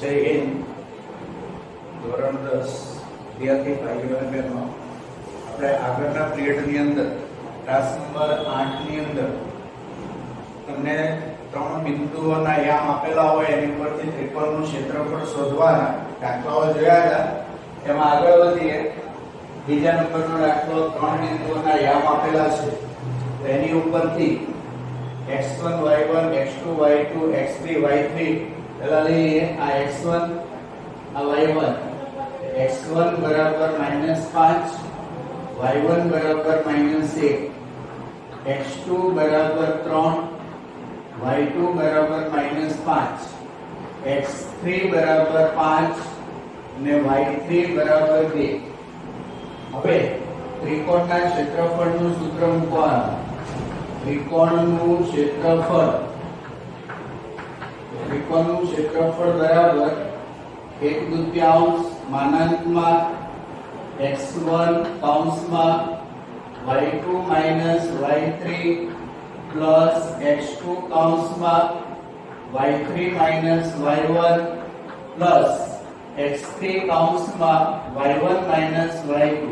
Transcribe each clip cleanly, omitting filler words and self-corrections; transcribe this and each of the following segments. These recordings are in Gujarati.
જય હિન્દ. ધોરણ 10 વિદ્યાર્થી ભાઈઓ અને બહેનો, આપણે આગળના પીરિયડની અંદર ક્લાસ નંબર 8 ની અંદર તમને ત્રણ બિંદુઓના યામ આપેલા હોય એની પરથી ત્રિકોણનું ક્ષેત્રફળ શોધવાના દાખલાઓ જોયા હતા. એમાં આગળ વધીએ. બીજા નંબરનો દાખલો ત્રણ બિંદુઓના યામ આપેલા છે એની ઉપરથી x1 y1 x2 y2 x3 y3 પેલા લઈએ. આ x1 આ y1, x1 બરાબર -5, y1 બરાબર -1, x2 બરાબર 3, y2 બરાબર -5, x3 બરાબર 5 અને y3 બરાબર 2. હવે ત્રિકોણના ક્ષેત્રફળનું સૂત્ર મૂકવાનું. ત્રિકોણનું ક્ષેત્રફળ બરાબર 1/2 માનાંકમાં x1 કૌંસમાં y2 y3 પ્લસ x2 કૌંસમાં y3 y1 પ્લસ x3 કૌંસમાં y1 y2.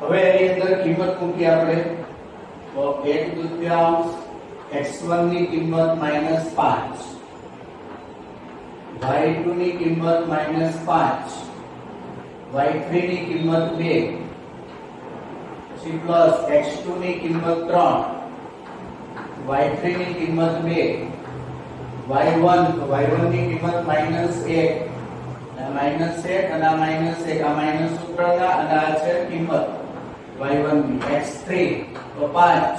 હવે એની અંદર કિંમત મૂકી આપણે તો 1/2 x1 ની કિંમત -5, y2 ની કિંમત -5, y3 ની કિંમત 2, પછી પ્લસ x2 ની કિંમત 3, y3 ની કિંમત 2, y1 ની કિંમત -1 અને -1 અને -1 આ માઈનસ સૂત્રના અને આ છે કિંમત y1 ની. x3 તો 5,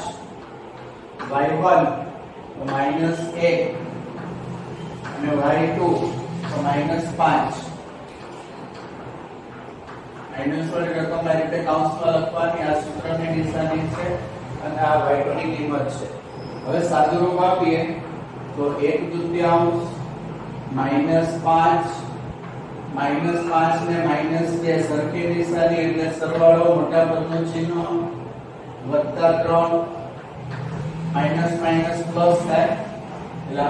y1 તો -1 અને y2 તો -5. માઈનસ વાળી રકમ આ રીતે કૌંસમાં લખવાની. આ સૂત્રની નિશાની છે અને આ y2 ની કિંમત છે. હવે સાદુરૂપ આપીએ તો 1/2 -5 ને -2 સરખી નિશાની એટલે સરવાળો મોટા પદનું ચિહ્ન +3 માઈનસ પ્લસ થાય એટલે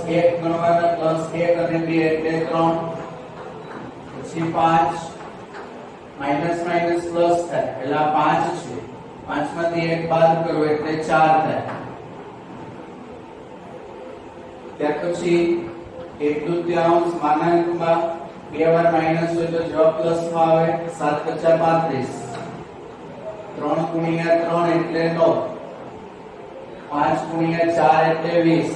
+1 ગણવાના, +1 અને 2 એટલે 3, પછી 5 માઈનસ પ્લસ થાય એટલે 5 છે. 5 માંથી 1 બાદ કરો એટલે 4 થાય. ત્યાર પછી 1/2 માનાંકમાં 2 વાર માઈનસ હોય તો જવાબ પ્લસ માં આવે. 7 × 35, 3 × 3 એટલે 9, 5 × 4 એટલે 20.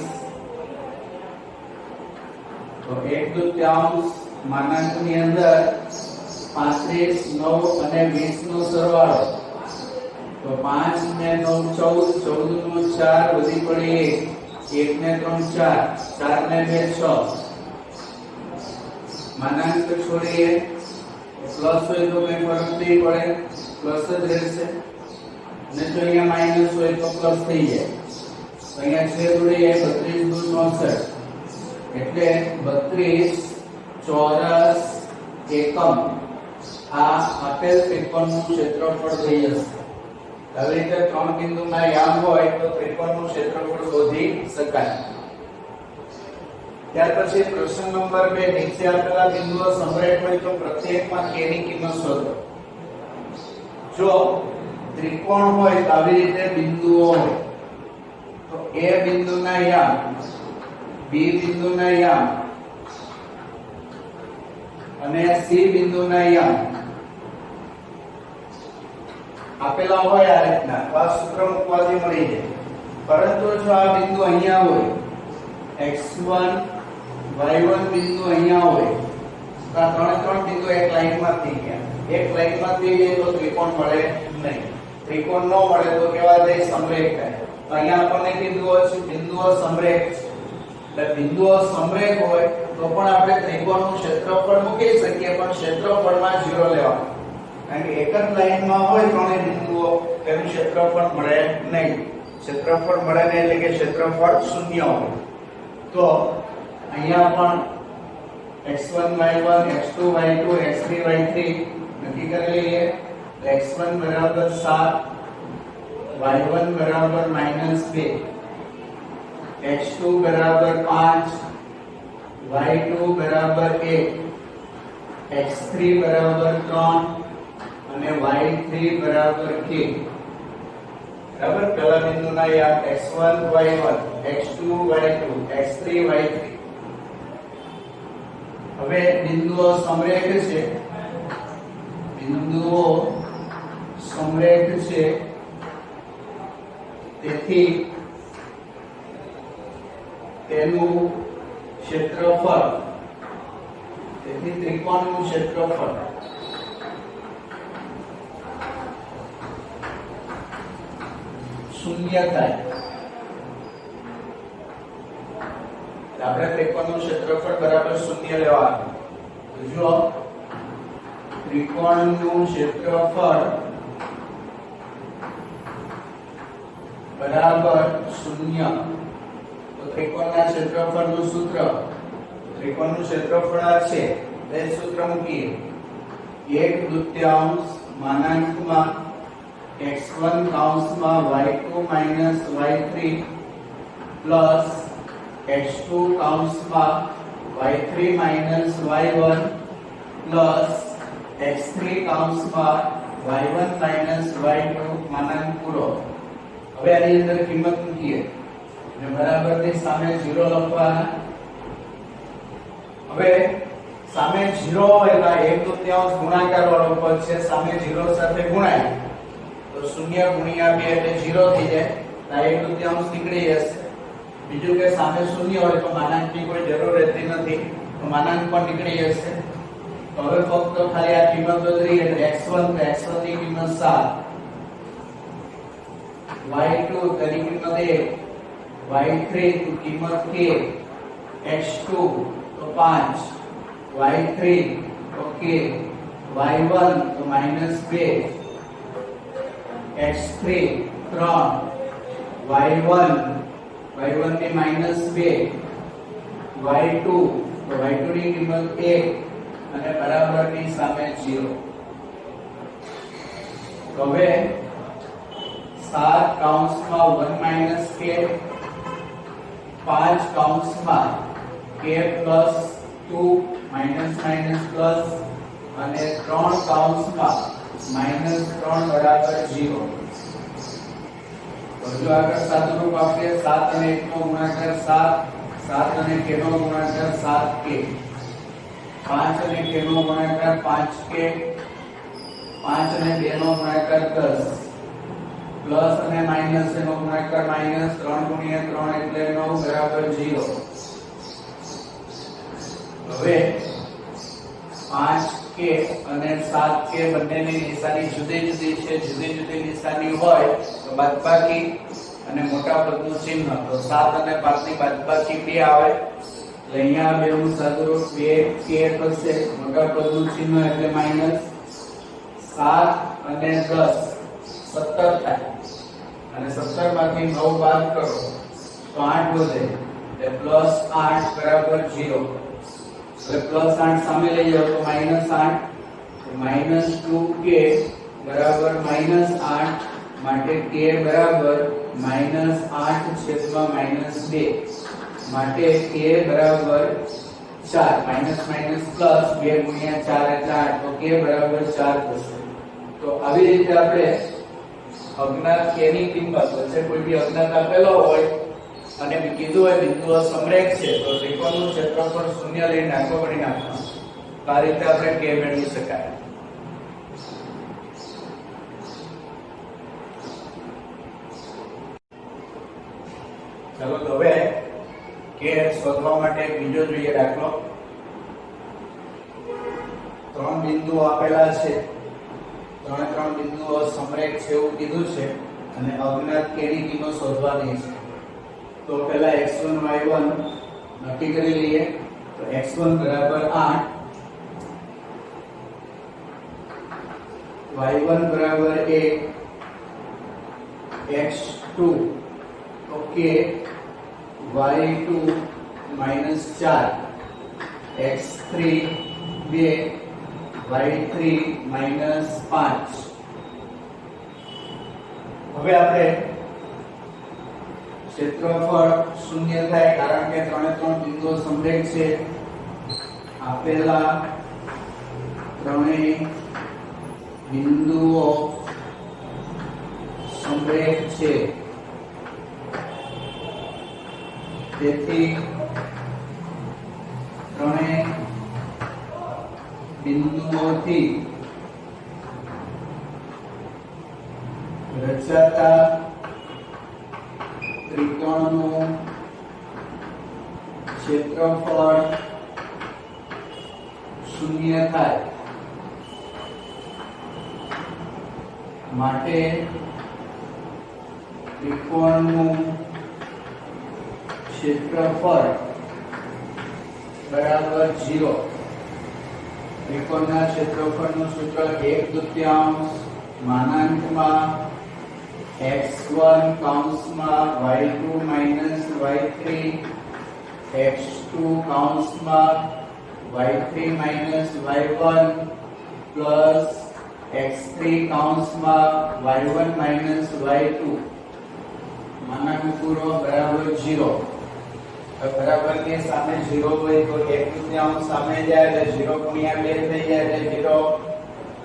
તો 1/2 માનાંકની અંદર 35, 9 અને 20 નો સરવાળો તો 5 ને 9 14, 14 નો 4 વધી પડી 1 ને 3 4, 4 ને 2 6. માનાંક છોડીએ પ્લસ હોય તો કઈ ફરક નહીં પડે, પ્લસ જ રહેશે. અને જો અહીંયા માઈનસ હોય તો પ્લસ થઈ જાય. તો અહીંયા છેદ ઉડીએ 32 × 64 એટલે 32 ચોરસ એકમ. આ આપેલ ત્રિકોણનું ક્ષેત્રફળ થઈ જશે. આવી રીતે ત્રણ બિંદુના યામ હોય તો ત્રિકોણનું ક્ષેત્રફળ શોધી શકાય. ત્યાર પછી પ્રશ્ન નંબર 2, નીચે આપેલા બિંદુઓ સમરેખ હોય તો પ્રત્યેકમાં k ની કિંમત શોધો. જો ત્રિકોણ હોય તો આવી રીતે બિંદુઓ હોય તો a બિંદુના યામ, b બિંદુના યામ અને c બિંદુના યામ આપેલા હોય આ રીતના તો આ સૂત્ર મૂકવાથી મળી જાય. પરંતુ જો આ બિંદુ અહીંયા હોય, x1 y1 બિંદુ અહીંયા હોય તો આ ત્રણ બિંદુ એક લાઈનમાં થઈ ગયા. એક લાઈનમાં થઈ જાય તો ત્રિકોણ મળે નહીં. ત્રિકોણ ન મળે તો કેવા થાય? સમરેખ થાય. તો અહીંયા આપણને બિંદુઓ સમરેખ છે. એટલે બિંદુઓ સમરેખ હોય તો પણ આપણે ત્રિકોણનું ક્ષેત્રફળ મૂકી શકીએ, પણ ક્ષેત્રફળમાં 0 લેવાનું. કારણ કે એક જ લાઈનમાં હોય ત્રણેય બિંદુઓ, તેનું ક્ષેત્રફળ મળે નહીં. ક્ષેત્રફળ મળે નહીં એટલે કે ક્ષેત્રફળ 0 હોય. તો અહીંયા પણ x1 y1 x2 y2 x3 y3 નક્કી કરી લઈએ. x1 બરાબર 7, y1 બરાબર -2, x2 બરાબર 5, y2 બરાબર 1, x3 બરાબર 3 અને y3 બરાબર k. બરાબર, પહેલા બિંદુના યાદ x1 y1, x2 y2, x3 y3. હવે બિંદુઓ સમરેખ છે, બિંદુઓ સમરેખ છે, તેથી તેનું ક્ષેત્રફળ, તેથી ત્રિકોણનું ક્ષેત્રફળ શૂન્ય થાય. આપણે ત્રિકોણનું ક્ષેત્રફળ બરાબર શૂન્ય લેવાનું. તો જો ત્રિકોણનું ક્ષેત્રફળ બરાબર શૂન્ય, તો ત્રિકોણના ક્ષેત્રફળનું સૂત્ર, ત્રિકોણનું ક્ષેત્રફળ આ છે, તે સૂત્ર મૂકીએ 1/2 માનાંકમાં x1 કૌંસમાં y2 minus y3 plus x2 કૌંસમાં y3 minus y1 plus x3 કૌંસમાં y1 માઈનસ y2 માનાંક પૂરો. હવે આની અંદર કિંમત મૂકીએ અને બરાબરની સામે 0 લખવાના. હવે સામે 0 એટલે 1/2 ગુણાકાર વાળો પદ છે, સામે 0 સાથે ગુણાય તો 0 ગુણ્યા 2 એટલે 0 થઈ જાય, તો 1/2 નીકળી જશે. બીજું કે સામે 0 હોય તો માનાંકની કોઈ જરૂર રહેતી નથી, તો માનાંક પણ નીકળી જશે. તો હવે ફક્ત ખાલી આ કિંમત બદલી એટલે x1, તો x1 ની કિંમત 7, y2 તેની કિંમત 1, y3 તો કિંમત k, x2 તો 5, y3 તો k, y1 તો -2, x3 3, y1 ની -2, y2 તો y2 ની કિંમત 1 અને બરાબરની સામે 0. તો હવે 7 કૌંસમાં 1 - k, 5 કૌંસમાં k plus 2 minus minus plus અને 3 કૌંસમાં -3 બરાબર 0. તો જો આગળ સાદુરૂપ આપીએ 7 અને 1 નો ગુણાકાર 7, 7 અને k નો ગુણાકાર 7k, 5 અને k નો ગુણાકાર 5k, 5 અને 2 નો ગુણાકાર 10, પ્લસ અને માઈનસ નો ગુણાકાર માઈનસ, 3 ગુણ્યા 3 એટલે 9 બરાબર 0. હવે 5k અને 7k બંનેની નિશાની જુદી જુદી છે, જુદી જુદી નિશાની હોય તો બાદબાકી અને મોટા પદનું ચિહ્ન, તો 7 અને 5 ની બાદબાકી 2 આવે એટલે અહીંયા બેનું સાદુરૂપ 2k થશે, મોટા પદનું ચિહ્ન એટલે માઈનસ. 7 અને 10 17 થાય અને 17 માંથી 9 બાદ કરો તો 8 વધે એટલે +8 બરાબર 0. હવે +8 સામે લઈ જાઓ તો -8, -2k બરાબર -8, માટે k બરાબર -8/-2, માટે k બરાબર 4, માઈનસ માઈનસ પ્લસ 2 ગુણ્યા 4 એટલે 8, તો k બરાબર 4 થશે. તો આવી રીતે આપણે અજ્ઞાત k ની કિંમત વચ્ચે કોઈ બી અજ્ઞાત આપેલો હોય અને કીધું હોય બિંદુઓ સમરેખ છે તો ત્રિકોણનું ક્ષેત્રફળ શૂન્ય લઈને આખો કરી નાખવાનો. તો આ રીતે આપણે k મેળવી શકાય. ચાલો તો હવે k શોધવા માટે બીજો જોઈએ દાખલો. 3 બિંદુઓ આપેલા છે, 3 બિંદુઓ સમરેખ છે એવું કીધું છે અને અજ્ઞાત k ની કિંમત શોધવાની છે. તો પહેલા x1 y1 નક્કી કરી લઈએ. તો x1 બરાબર 8, y1 બરાબર 1, x2 તો k, y2 -4, x3 2, y3 -5. હવે આપણે क्षेत्रफळ शून्य થાય કારણ કે ત્રણે ત્રણ બિંદુઓ સમરેખ છે આપેલા ત્રણેય બિંદુઓ સમરેખ છે તેથી ત્રણેય બિંદુઓથી રચાતા ત્રિકોણનું ક્ષેત્રફળ શૂન્ય થાય માટે ત્રિકોણનું ક્ષેત્રફળ બરાબર 0 ત્રિકોણના ક્ષેત્રફળનું સૂત્ર 1/2 માનાંકમાં x1 કૌંસમાં y2 માઈનસ y3 x2 કૌંસમાં y3 minus y1 plus x3 કૌંસમાં y1 માઈનસ y2 માનાંક પૂરો બરાબર 0 બરાબર કે સામે 0 હોય તો 1/2 સામે જાય એટલે 0 ગુણ્યા 2 થઈ જાય એટલે 0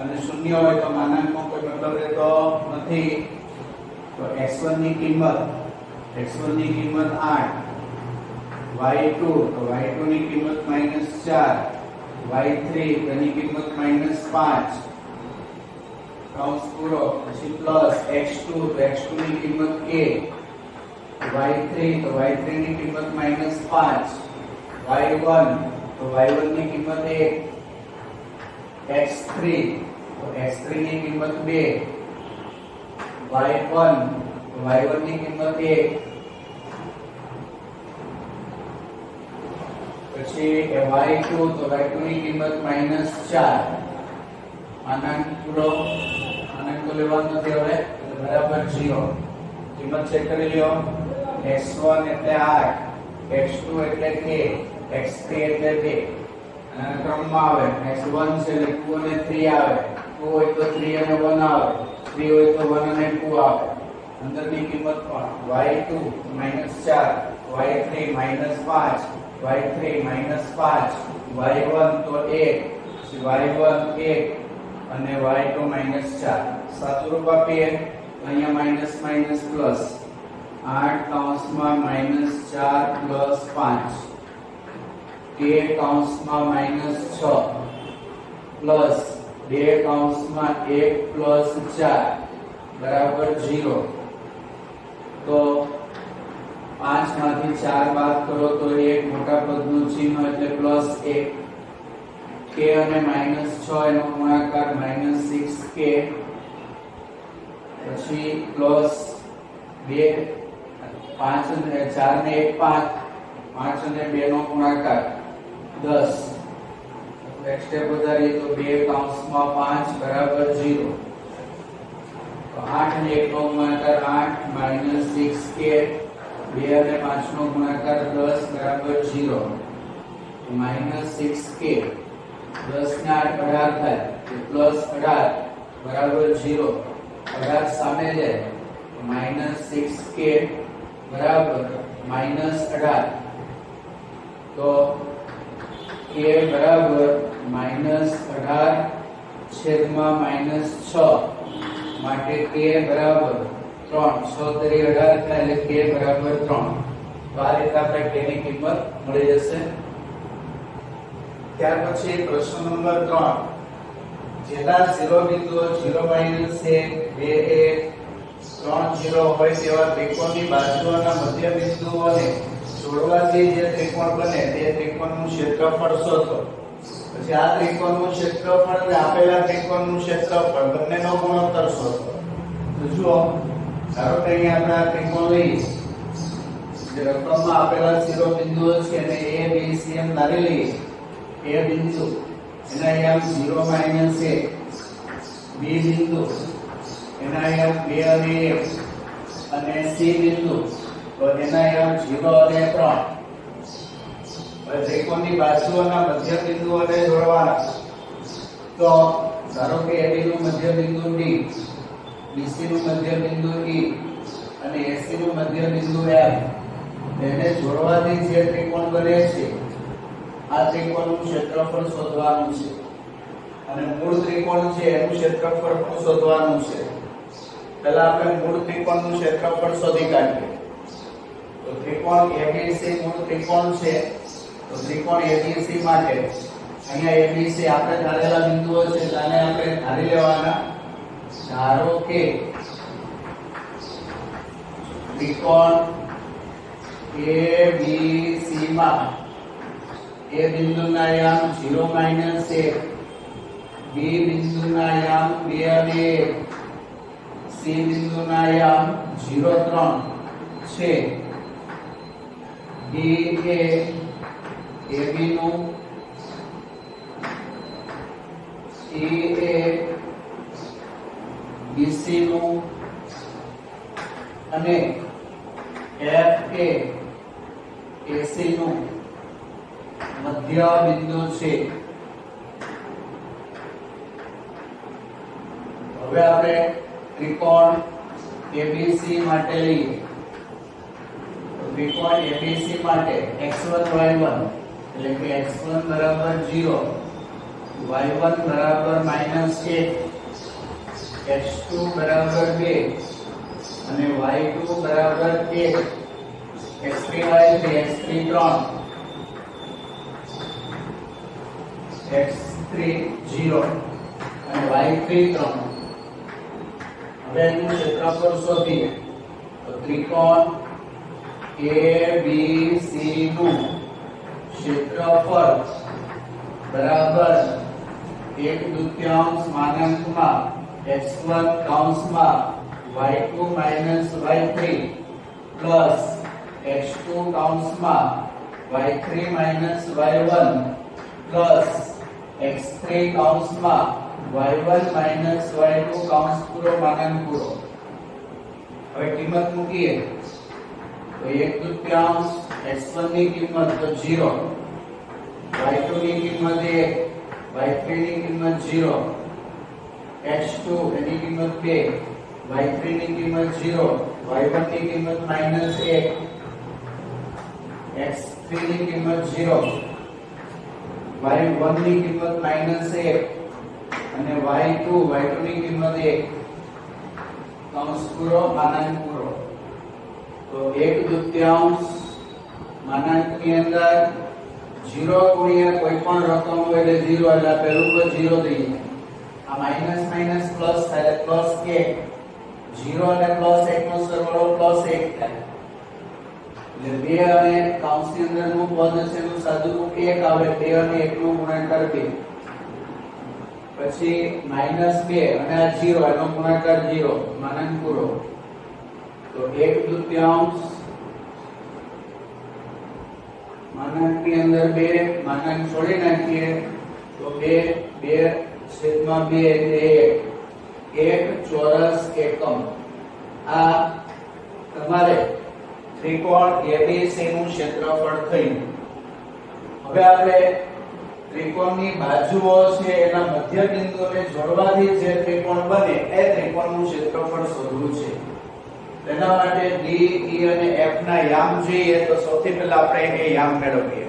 અને 0 હોય તો માનાંકનો કોઈ મતલબ રહેતો નથી તો x1 ની કિંમત 8 y2 તો y2 ની કિંમત -4 y3 તેની કિંમત -5 કૌંસ પૂરો પછી પ્લસ x2 તો x2 ની કિંમત 1 y3 તો y3 ની કિંમત -5 y1 તો y1 ની કિંમત 1 x3 તો x3 ની કિંમત 2 y1 તો y1 ની કિંમત 1 પછી y2 તો y2 ની કિંમત -4 માનાંક પૂરો માનાંક તો લેવાનો નથી હવે એટલે બરાબર 0 કિંમત ચેક કરી લ્યો x1 એટલે 8 x2 એટલે 1 x3 એટલે 2 અને ક્રમમાં આવે x1 છે એટલે 2 અને 3 આવે 2 હોય તો 3 અને 1 આવે 3 હોય તો 1 અને 2 આવે અંદરની કિંમત પણ y2 -4 y3 -5 y3 -5 y1 તો 1 પછી y1 1 અને y2 -4 સાચું રૂપ આપીએ અહીંયા માઈનસ માઈનસ પ્લસ 8 કૌંસમાં -4 પ્લસ 5 k કૌંસમાં -6 પ્લસ 2 કૌંસમાં 1 પ્લસ 4 બરાબર 0 તો 5 માંથી 4 બાદ કરો તો એક મોટા પદનું ચિહ્ન એટલે +1 k અને -6 એનો ગુણાકાર -6k પછી પ્લસ 2 5 અને 4 ને 1 5 5 અને 2 નો ગુણાકાર 10 એક સ્ટેપ વધારીએ તો 2 કૌંસમાં 5 બરાબર 0 તો 8 અને 1 નો ગુણાકાર 8 -6k 2 અને 5 નો ગુણાકાર 10 બરાબર 0 -6k 10 ને 8 18 થાય તો +18 બરાબર 0 18 સામે જાય -6k બરાબર -18 તો k બરાબર -18 છેદમાં -6 માટે k બરાબર 3 6 તરી 18 થાય એટલે k બરાબર 3 તો આ રીતે આપણે k ની કિંમત મળી જશે ત્યાર પછી પ્રશ્ન નંબર 3 જેના 0 બિંદુઓ 0 -1 2 1 3 0 હોય તેવા ત્રિકોણની બાજુઓના મધ્ય બિંદુઓને જોડવાથી જે ત્રિકોણ બને તે ત્રિકોણનું ક્ષેત્રફળ શોધો પછી આ ત્રિકોણનું ક્ષેત્રફળ અને આપેલા ત્રિકોણનું ક્ષેત્રફળ બંનેનો ગુણોત્તર શોધો તો જુઓ ધારો કે અહીંયા આપણે આ ત્રિકોણ લઈએ જે રકમમાં આપેલા 0 બિંદુઓ છે અને a b c એમ ધારી લઈએ a બિંદુ એના અહીંયા 0 -1 b બિંદુ એના અહીંયા 2 અને 1 અને c બિંદુ તો એના અહીંયા 0 અને 3 ત્રિકોણની બાજુઓના મધ્ય બિંદુઓને જોડવાના તો ધારો કે AB નું મધ્ય બિંદુ D BC નું મધ્ય બિંદુ E અને AC નું મધ્ય બિંદુ F તેને જોડવાથી જે ત્રિકોણ બને છે આ ત્રિકોણનું ક્ષેત્રફળ શોધવાનું છે અને મૂળ ત્રિકોણ છે એનું ક્ષેત્રફળ પણ શોધવાનું છે. પહેલા આપણે મૂળ ત્રિકોણનું ક્ષેત્રફળ શોધી કાઢીએ. તો ત્રિકોણ ABC મૂળ ત્રિકોણ છે. તો ત્રિકોણ ABC માટે અહીંયા ABC આપણે ધારેલા બિંદુઓ છે તેને આપણે ધારી લેવાના. ધારો કે ત્રિકોણ ABC માં A બિંદુના યામ 0 - 1, B બિંદુના યામ 2 અને 1, C બિંદુના યામ 0, 3 છે. D એ AB નું, E એ BC નું અને F એ AC નું મધ્ય બિંદુ છે. હવે આપણે ત્રિકોણ ABC માટે લઈએ. તો ત્રિકોણ ABC માટે x1 y1 એટલે કે x1 બરાબર 0, y1 બરાબર -1, x2 બરાબર 2 અને y2 બરાબર 1, x3 y3 x3 3, x3 0 અને y3 3. હવે એનું ક્ષેત્રફળ શોધીએ. તો ત્રિકોણ ABC નું ક્ષેત્રફળ બરાબર 1/2 માનાંકમાં x1 કૌંસમાં y2 - y3 પ્લસ x2 કૌંસમાં y3 - y1 પ્લસ x3 કૌંસમાં y1 - y2 કૌંસ પૂરો માનાંક પૂરો. હવે કિંમત મૂકીએ તો 1/2 x1 ની કિંમત તો 0, y2 ની કિંમત 1, y3 ની કિંમત 0, x2 એની કિંમત 2, y3 ની કિંમત 0, y1 ની કિંમત -1, x3 ની કિંમત 0, y1 ની કિંમત -1 અને y2 ની કિંમત 1. કૌંસ પૂરો માનાંક પૂરો. તો 1/2 માનાંકની અંદર 0 ગુણ્યા કોઈ પણ રકમ હોય એટલે 0 એટલે પહેલું પદ 0 થઈ જાય. આ માઈનસ માઈનસ પ્લસ થાય પ્લસ 1, 0 અને પ્લસ 1 નો સરવાળો પ્લસ 1 થાય. એટલે 2 અને કૌંસની અંદરનું પદ છે એનું સાદુરૂપ 1 આવે. 2 અને 1 નો ગુણાકાર 2. પછી -2 અને આ 0 એનો ગુણાકાર 0 માનાંક પૂરો. તો 1/2 માનાંકની અંદર 2 માનાંક છોડી નાખીએ તો 2/2 એટલે 1 ચોરસ એકમ. આ તમારે ત્રિકોણ ABC નું ક્ષેત્રફળ થયું. હવે આપણે ત્રિકોણની બાજુઓ છે એના મધ્ય બિંદુને જોડવાથી જે ત્રિકોણ બને એ ત્રિકોણનું ક્ષેત્રફળ શોધવું છે. તેના માટે D, E અને F ના યામ જોઈએ. તો સૌથી પહેલા આપણે એ યામ મેળવીએ.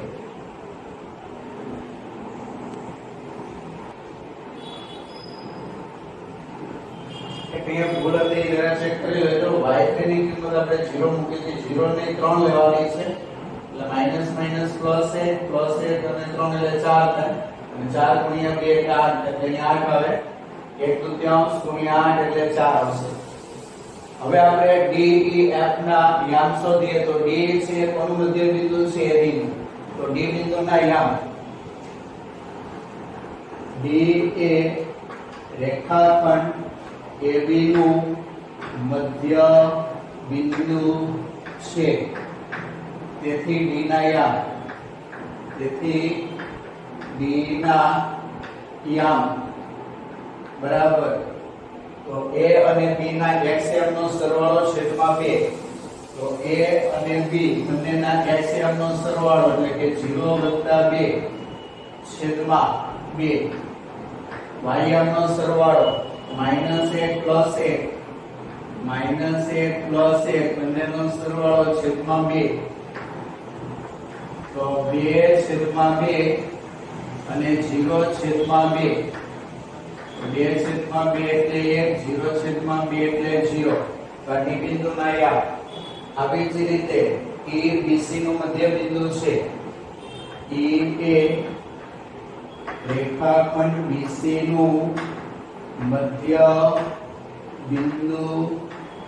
અહીંયા ભૂલ હતી જરા ચેક કરી લો. તો y3 ની કિંમત આપણે 0 મૂકી હતી. 0 ને 3 લેવાની છે એટલે માઈનસ માઈનસ પ્લસ 1 અને 3 એટલે 4 થાય. અને 4 ગુણ્યા 2 એટલે 8 એટલે અહીંયા 8 આવે. 1/2 ગુણ્યા 8 એટલે 4 આવશે. હવે આપણે D, E, F ના યામ શોધીએ. તો D છે કોનું મધ્ય બિંદુ છે AB નું. તો D બિંદુના યામ D એ રેખાખંડ AB નું મધ્ય બિંદુ છે. તેથી D ના યામ બરાબર. તો A અને B ના xm નો સરવાળો છેદમાં 2. તો A અને B બંનેના xm નો સરવાળો એટલે કે 0 + 2 છેદમાં 2. ym નો સરવાળો -1 + 1 -1 + 1 બંનેનો સરવાળો છેદમાં 2 તો 2/2 અને 0/2 2/2 એટલે 1 0/2 એટલે 0 તો આ ડી બિંદુના યામ આવી જ રીતે E BC નું મધ્ય બિંદુ છે E એ રેખાખંડ BC નું મધ્ય બિંદુ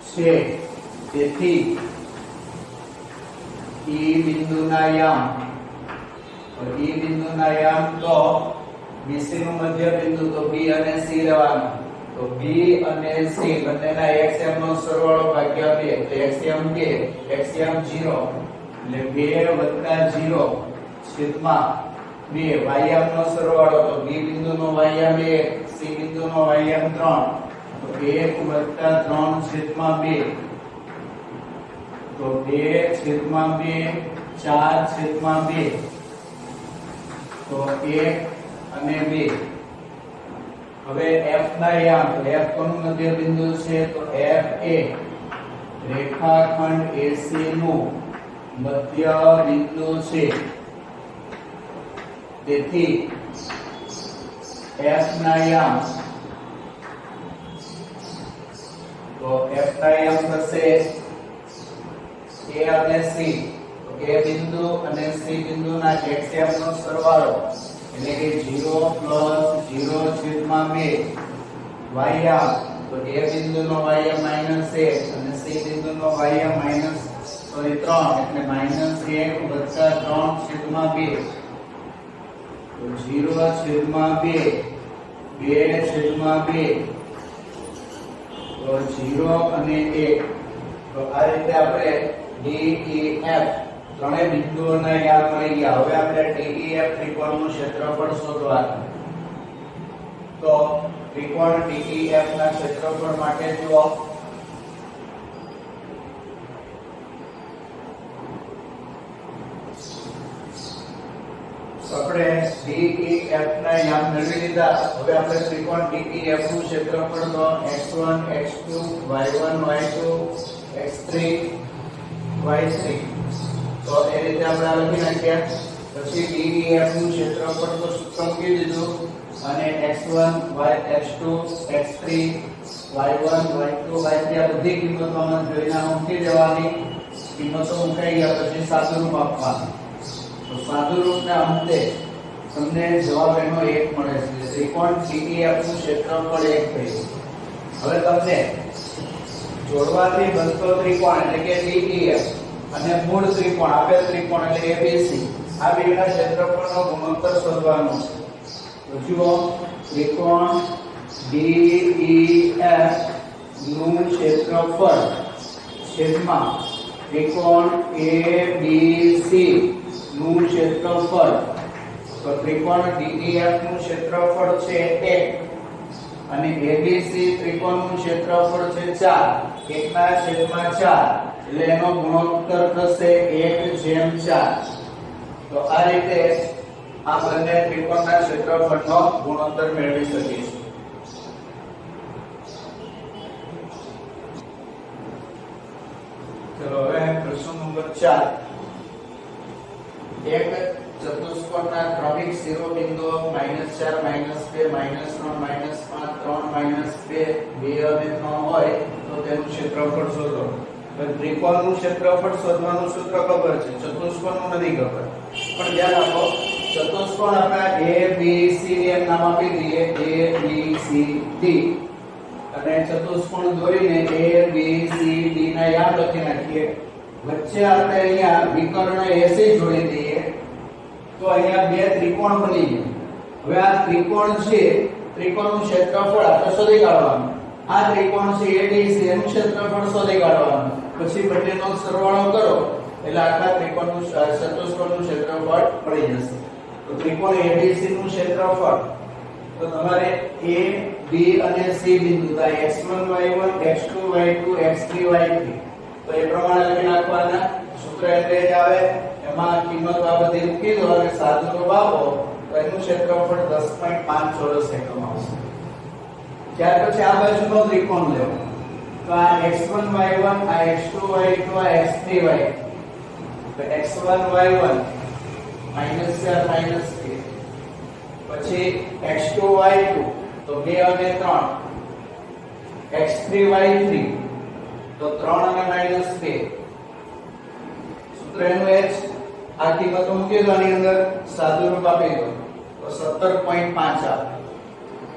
છે તેથી E બિંદુના યામ તો BC નું મધ્ય બિંદુ તો B અને C લેવાનું તો B અને C બંનેના xm નો સરવાળો ભાગ્યા 2 તો xm 2 xm 0 એટલે 2 + 0 છેદમાં 2 ym નો સરવાળો તો B બિંદુનો ym 1 C બિંદુનો ym 3 તો 1 + 3 છેદમાં 2 તો 2/2 4/2 તો 1 અને 2 હવે f ના યામ તો f કોનું મધ્ય બિંદુ છે તો f એ રેખાખંડ AC નું મધ્ય બિંદુ છે તેથી f ના યામ તો f ના યામ થશે a અને c તો a બિંદુ અને c બિંદુના xm નો સરવાળો એટલે કે 0 + 0/2 ym તો a બિંદુનો ym -1 અને c બિંદુનો ym -3 એટલે -1 + 3/2 તો 0/2 2/2 તો 0 અને 1 તો આ રીતે આપણે D E F ત્રણેય બિંદુઓના યામ મળી ગયા હવે આપણે DEF ત્રિકોણનું ક્ષેત્રફળ શોધવાનું તો ત્રિકોણ DEF ના ક્ષેત્રફળ માટે જુઓ આપણે DEF ના યામ મેળવી લીધા હવે આપણે ત્રિકોણ DEF નું ક્ષેત્રફળ તો x1 x2 y1 y2 x3 y3 તો એ રીતે આપણે લખી નાખ્યા પછી DEF નું ક્ષેત્રફળ તો સૂત્ર મૂકી દીધું અને x1 x2 x3 y1 y2 y3 આ બધી કિંમતો આમાં જોઈને મૂકી દેવાની કિંમતો મુકાઈ ગયા પછી સાદુરૂપ આપવાનું તો સાદુરૂપના અંતે તમને જવાબ એનો 1 મળે છે ત્રિકોણ DEF નું ક્ષેત્રફળ 1 થયું હવે તમને જોડવાથી બનતો ત્રિકોણ એટલે કે DEF અને મૂળ ત્રિકોણ આપેલ ત્રિકોણ એટલે ABC આ બેના ક્ષેત્રફળનો ગુણોત્તર શોધવાનો છે તો જુઓ ત્રિકોણ DEF નું ક્ષેત્રફળ છેદમાં ત્રિકોણ ABC નું ક્ષેત્રફળ તો ત્રિકોણ DEF નું ક્ષેત્રફળ છે 1 અને ABC ત્રિકોણનું ક્ષેત્રફળ છે 4 1/4 એટલે એનો ગુણોત્તર થશે 1/4 તો આ રીતે આ બંને ત્રિકોણના ક્ષેત્રફળનો ગુણોત્તર મેળવી શકીશું ચલો હવે પ્રશ્ન નંબર 4 એક ચતુષ્કોણના ક્રમિક શિરોબિંદુઓ -4 -2 -3 -5 3 -2 2 અને 3 હોય તો તેનું ક્ષેત્રફળ શોધો હવે ત્રિકોણનું ક્ષેત્રફળ શોધવાનું સૂત્ર ખબર છે ચતુષ્કોણનું નથી ખબર પણ ધ્યાન આપો ચતુષ્કોણ આપણે A B C એમ નામ આપી દઈએ A B C D અને ચતુષ્કોણ દોરીને A B C D ના યામ લખી નાખીએ વચ્ચે આપણે અહીંયા વિકર્ણ AC જોડી દઈએ તો અહીંયા બે ત્રિકોણ બની ગયા હવે આ ત્રિકોણ છે ત્રિકોણનું ક્ષેત્રફળ આપણે શોધી કાઢવાનું આ ત્રિકોણ છે ADC એનું ક્ષેત્રફળ શોધી કાઢવાનું પછી બંનેનો સરવાળો કરો એટલે આખા ત્રિકોણનું ચતુષ્કોણનું ક્ષેત્રફળ મળી જશે તો ત્રિકોણ ADC નું ક્ષેત્રફળ તો તમારે A B અને C બિંદુ થાય x1 y1 x2 y2 x3 y3 તો એ પ્રમાણે લખી નાખવાના સૂત્ર એટલે જ આવે એમાં કિંમત આ બધી મૂકી દો અને સાદુરૂપ આપો તો એનું ક્ષેત્રફળ 10.5 ચોરસ એકમ આવશે ત્યાર પછી આ બાજુનો ત્રિકોણ લેવો तो आ x1 y1 आ x2 y2 आ x3 y तो x1 y1 માઈનસ 4 માઈનસ 3 પછી x2 y2 તો 2 અને 3 x3 y3 તો 3 અને માઈનસ 2 સૂત્ર એનું એ જ આ કિંમતો મૂકી દો આની અંદર સાદું રૂપ આપી દો તો 17.5 આવે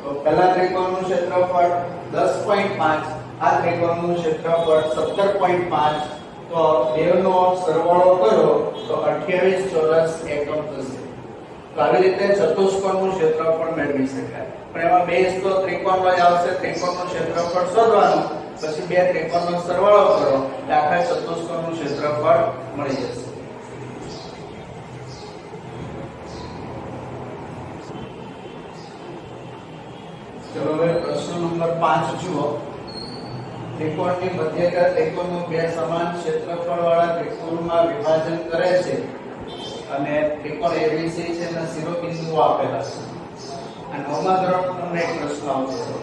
તો પહેલા ત્રિકોણનું ક્ષેત્રફળ 10.5 આ ત્રિકોણનું ક્ષેત્રફળ 17.5 તો બેનો સરવાળો કરો તો 28 ચોરસ એકમ થશે તો આવી રીતે ચતુષ્કોણનું ક્ષેત્રફળ મેળવી શકાય પણ એમાં બેઝ તો ત્રિકોણનો જ આવશે ત્રિકોણનું ક્ષેત્રફળ શોધવાનું પછી બે ત્રિકોણનો સરવાળો કરો એટલે આખા ચતુષ્કોણનું ક્ષેત્રફળ મળી જશે चलो હવે પ્રશ્ન નંબર 5 જુઓ ત્રિકોણની મધ્યકા ત્રિકોણનું બે સમાન ક્ષેત્રફળવાળા ત્રિકોણમાં વિભાજન કરે છે અને ત્રિકોણ ABC છે અને શિરોબિંદુઓ આપેલા છે આ નવમા ધોરણનો તમને એક પ્રશ્ન આવશે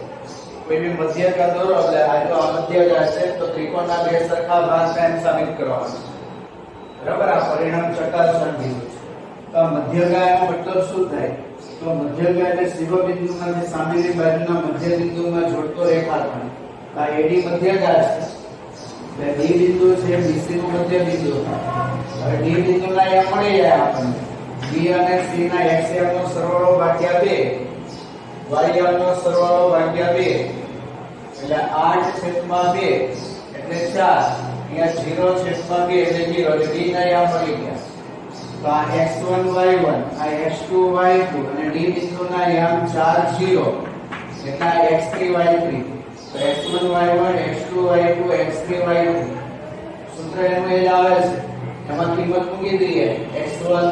કોઈ બી મધ્યકા દોરો એટલે આ જો આ મધ્યકા છે તો ત્રિકોણના બે સરખા ભાગ એમ સાબિત કરવાનો બરાબર આ પરિણામ ચકાસવાનું કીધું છે તો આ મધ્યકાનો મતલબ શું થાય તો મધ્યકા એટલે શિરોબિંદુના જે સામેની બાજુના મધ્ય બિંદુમાં જોડતો રેખાખંડ આ AD મધ્યકા છે એટલે D બિંદુ છે BC નું મધ્ય બિંદુ હવે D બિંદુના અહીંયા મળી જાય આપણને B અને C ના x નો સરવાળો ભાગ્યા 2 y નો સરવાળો ભાગ્યા 2 એટલે 8/2 એટલે 4 અહીંયા 0/2 એટલે 0 એટલે D ના અહીંયા મળી ગયા તો આ x1 y1 આ x2 y2 અને D બિંદુના યામ 4 0 એટલે x3 y3 તો x1 y1 x2 y2 x3 y2 સૂત્ર એનું એ જ આવે છે એમાં કિંમત મૂકી દઈએ x1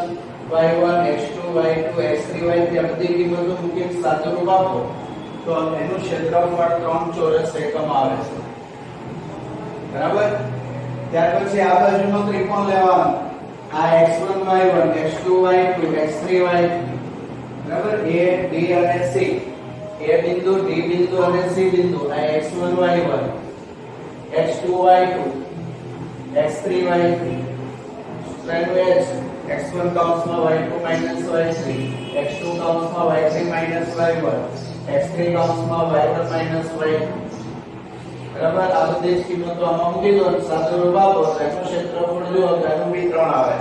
y1 x2 y2 x3 y3 આ બધી કિંમતો મૂકીને સાદું રૂપ આપો તો એનું ક્ષેત્રફળ 3 ચોરસ એકમ આવે છે બરાબર ત્યાર પછી આ બાજુનો ત્રિકોણ લેવાનો આ x1 y1 x2 y2 x3 y3 બરાબર A B અને C A બિંદુ D બિંદુ અને C બિંદુ આ x1 y1 x2 y2 x3 y3 સૂત્રનું એ છે x1 કૌંસમાં y2 y3 x2 કૌંસમાં y3 y1 x3 કૌંસમાં y1 y2 બરાબર આ બધી જ કિંમતો આમાં મૂકી દો સાદું રૂપ આપો તો એનું ક્ષેત્રફળ જો તો એનું બી 3 આવે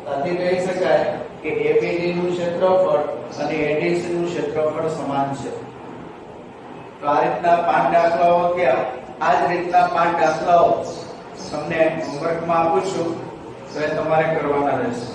છે તેથી કહી શકાય કે ABD નું ક્ષેત્રફળ અને ADC નું ક્ષેત્રફળ સમાન છે તો આ રીતના 5 દાખલાઓ કે આ જ રીતના 5 દાખલાઓ તમને હોમવર્કમાં આપું છું તો એ તમારે કરવાના રહેશે